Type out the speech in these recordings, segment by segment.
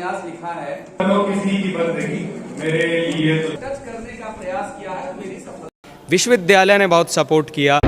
उपन्यास लिखा है, किसी की बंदगी मेरे लिए तो टच करने का प्रयास किया है, मेरी सफलता। विश्वविद्यालय ने बहुत सपोर्ट किया।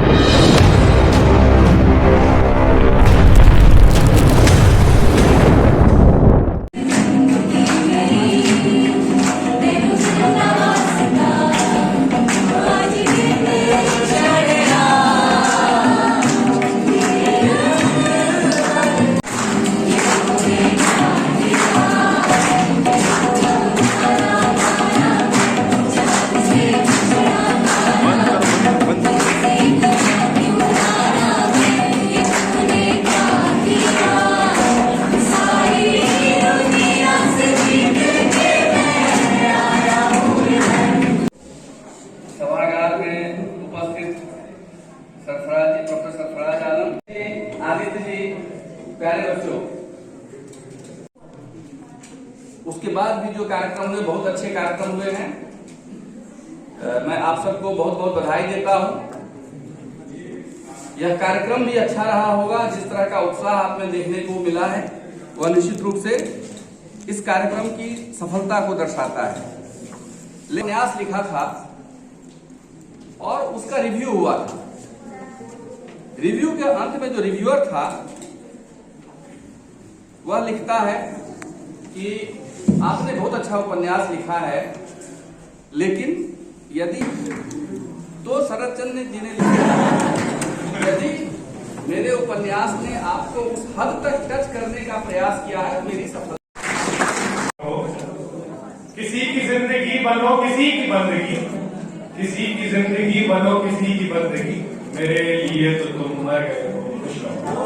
सभागार में उपस्थित सरफराज जी, प्रोफेसर सरफराज आलम जी, आदित्य जी, प्यारे बच्चों, उसके बाद भी जो कार्यक्रम हुए बहुत अच्छे कार्यक्रम हुए हैं। मैं आप सबको बहुत बहुत बधाई देता हूं। यह कार्यक्रम भी अच्छा रहा होगा। जिस तरह का उत्साह आप में देखने को मिला है वह निश्चित रूप से इस कार्यक्रम की सफलता को दर्शाता है। उपन्यास लिखा था और उसका रिव्यू हुआ था। रिव्यू के अंत में जो रिव्यूअर था वह लिखता है कि आपने बहुत अच्छा उपन्यास लिखा है, लेकिन यदि तो शरद चंद्र जी ने लिखा, यदि मेरे उपन्यास ने आपको उस हद तक टच करने का प्रयास किया है, मेरी सफलता। किसी की जिंदगी बनो किसी की बंदगी, किसी की जिंदगी बनो किसी की बंदगी मेरे लिए तो तुम मर गए हो, खुश रहो।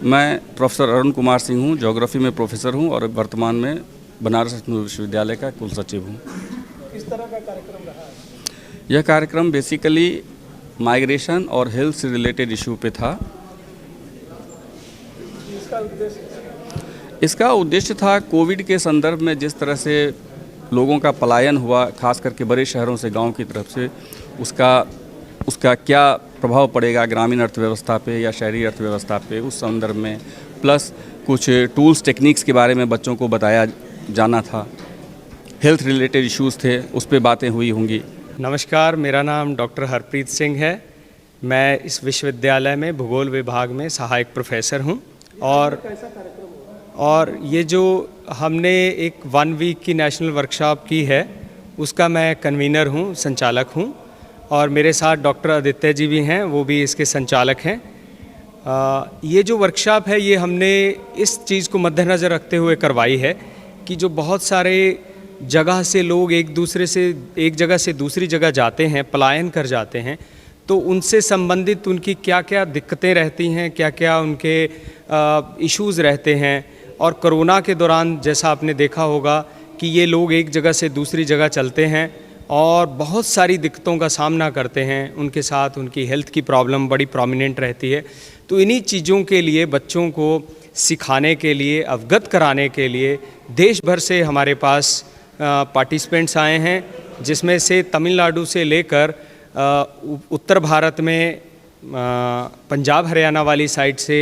मैं प्रोफेसर अरुण कुमार सिंह हूँ, ज्योग्राफी में प्रोफेसर हूँ और वर्तमान में बनारस हिंदू विश्वविद्यालय का कुल सचिव हूँ। किस तरह का कार्यक्रम रहा है? यह कार्यक्रम बेसिकली माइग्रेशन और हेल्थ से रिलेटेड इशू पे था। इसका उद्देश्य था कोविड के संदर्भ में जिस तरह से लोगों का पलायन हुआ, खास करके बड़े शहरों से गांव की तरफ से, उसका क्या प्रभाव पड़ेगा ग्रामीण अर्थव्यवस्था पे या शहरी अर्थव्यवस्था पे, उस संदर्भ में प्लस कुछ टूल्स टेक्निक्स के बारे में बच्चों को बताया जाना था। हेल्थ रिलेटेड इश्यूज़ थे, उस पे बातें हुई होंगी। नमस्कार, मेरा नाम डॉक्टर हरप्रीत सिंह है। मैं इस विश्वविद्यालय में भूगोल विभाग में सहायक प्रोफेसर हूँ और ये जो हमने एक 1 वीक की नेशनल वर्कशॉप की है उसका मैं कन्वीनर हूँ, संचालक हूँ, और मेरे साथ डॉक्टर आदित्य जी भी हैं, वो भी इसके संचालक हैं। ये जो वर्कशॉप है ये हमने इस चीज़ को मद्देनज़र रखते हुए करवाई है कि जो बहुत सारे जगह से लोग एक जगह से दूसरी जगह जाते हैं, पलायन कर जाते हैं, तो उनसे संबंधित उनकी क्या क्या दिक्कतें रहती हैं, क्या क्या उनके इश्यूज़ रहते हैं। और कोरोना के दौरान जैसा आपने देखा होगा कि ये लोग एक जगह से दूसरी जगह चलते हैं और बहुत सारी दिक्कतों का सामना करते हैं, उनके साथ उनकी हेल्थ की प्रॉब्लम बड़ी प्रोमिनेंट रहती है। तो इन्हीं चीज़ों के लिए बच्चों को सिखाने के लिए, अवगत कराने के लिए देश भर से हमारे पास पार्टिसिपेंट्स आए हैं, जिसमें से तमिलनाडु से लेकर उत्तर भारत में पंजाब हरियाणा वाली साइड से,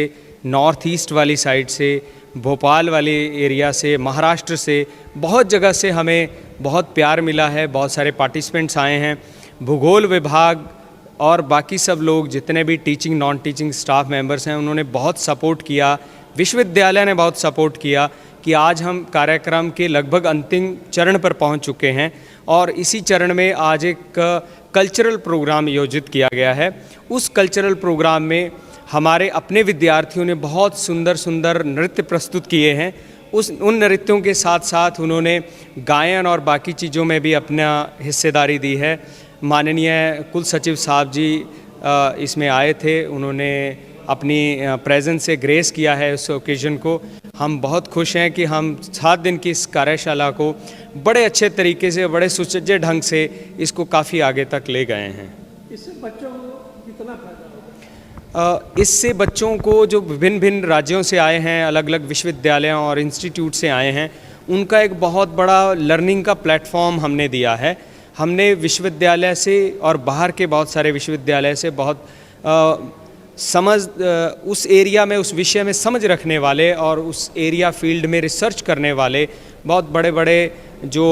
नॉर्थ ईस्ट वाली साइड से, भोपाल वाले एरिया से, महाराष्ट्र से, बहुत जगह से हमें बहुत प्यार मिला है। बहुत सारे पार्टिसिपेंट्स आए हैं। भूगोल विभाग और बाकी सब लोग जितने भी teaching non teaching staff members हैं उन्होंने बहुत सपोर्ट किया। विश्वविद्यालय ने बहुत सपोर्ट किया कि आज हम कार्यक्रम के लगभग अंतिम चरण पर पहुंच चुके हैं और इसी चरण में आज एक कल्चरल प्रोग्राम आयोजित किया गया है। उस कल्चरल प्रोग्राम में हमारे अपने विद्यार्थियों ने बहुत सुंदर सुंदर नृत्य प्रस्तुत किए हैं। उन नृत्यों के साथ साथ उन्होंने गायन और बाकी चीज़ों में भी अपना हिस्सेदारी दी है। माननीय कुल सचिव साहब जी इसमें आए थे, उन्होंने अपनी प्रेजेंस से ग्रेस किया है इस ओकेजन को। हम बहुत खुश हैं कि हम 7 दिन की इस कार्यशाला को बड़े अच्छे तरीके से, बड़े सुसज्जित ढंग से इसको काफ़ी आगे तक ले गए हैं। इससे बच्चों को कितना फायदा होगा? इससे बच्चों को जो विभिन्न भिन्न राज्यों से आए हैं, अलग अलग विश्वविद्यालयों और इंस्टीट्यूट से आए हैं, उनका एक बहुत बड़ा लर्निंग का प्लेटफॉर्म हमने दिया है। हमने विश्वविद्यालय से और बाहर के बहुत सारे विश्वविद्यालय से बहुत उस एरिया में, उस विषय में समझ रखने वाले और उस एरिया फील्ड में रिसर्च करने वाले बहुत बड़े बड़े जो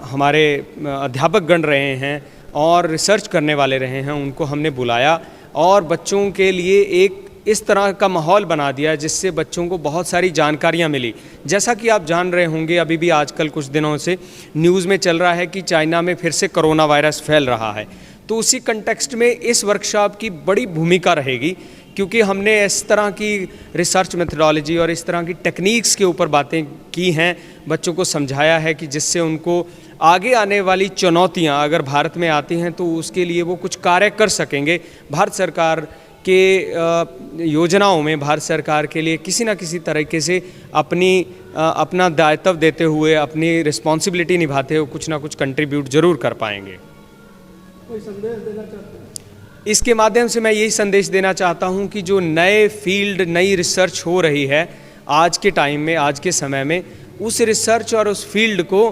हमारे अध्यापक गण रहे हैं और रिसर्च करने वाले रहे हैं, उनको हमने बुलाया और बच्चों के लिए एक इस तरह का माहौल बना दिया जिससे बच्चों को बहुत सारी जानकारियां मिली। जैसा कि आप जान रहे होंगे, अभी भी आजकल कुछ दिनों से न्यूज़ में चल रहा है कि चाइना में फिर से कोरोना वायरस फैल रहा है। तो उसी कंटेक्स्ट में इस वर्कशॉप की बड़ी भूमिका रहेगी, क्योंकि हमने इस तरह की रिसर्च मेथडोलॉजी और इस तरह की टेक्निक्स के ऊपर बातें की हैं, बच्चों को समझाया है कि जिससे उनको आगे आने वाली चुनौतियां अगर भारत में आती हैं तो उसके लिए वो कुछ कार्य कर सकेंगे। भारत सरकार के योजनाओं में भारत सरकार के लिए किसी न किसी तरीके से अपना दायित्व देते हुए, अपनी रिस्पॉन्सिबिलिटी निभाते हुए कुछ ना कुछ कंट्रीब्यूट ज़रूर कर पाएंगे। कोई संदेश देना चाहते हैं? इसके माध्यम से मैं यही संदेश देना चाहता हूं कि जो नए फील्ड, नई रिसर्च हो रही है आज के टाइम में, आज के समय में, उस रिसर्च और उस फील्ड को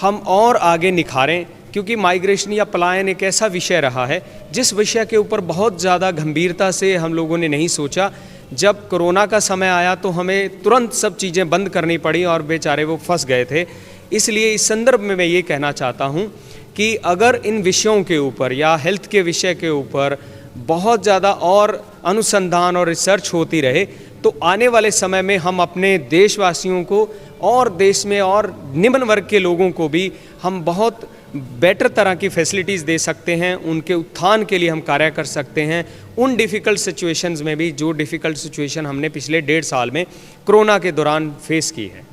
हम और आगे निखारें, क्योंकि माइग्रेशन या पलायन एक ऐसा विषय रहा है जिस विषय के ऊपर बहुत ज़्यादा गंभीरता से हम लोगों ने नहीं सोचा। जब कोरोना का समय आया तो हमें तुरंत सब चीज़ें बंद करनी पड़ी और बेचारे वो फंस गए थे। इसलिए इस संदर्भ में मैं ये कहना चाहता हूँ कि अगर इन विषयों के ऊपर या हेल्थ के विषय के ऊपर बहुत ज़्यादा और अनुसंधान और रिसर्च होती रहे तो आने वाले समय में हम अपने देशवासियों को और देश में और निम्न वर्ग के लोगों को भी हम बहुत बेटर तरह की फैसिलिटीज़ दे सकते हैं। उनके उत्थान के लिए हम कार्य कर सकते हैं उन डिफ़िकल्ट सिचुएशंस में भी, जो डिफ़िकल्ट सिचुएशन हमने पिछले 1.5 साल में कोरोना के दौरान फेस की है।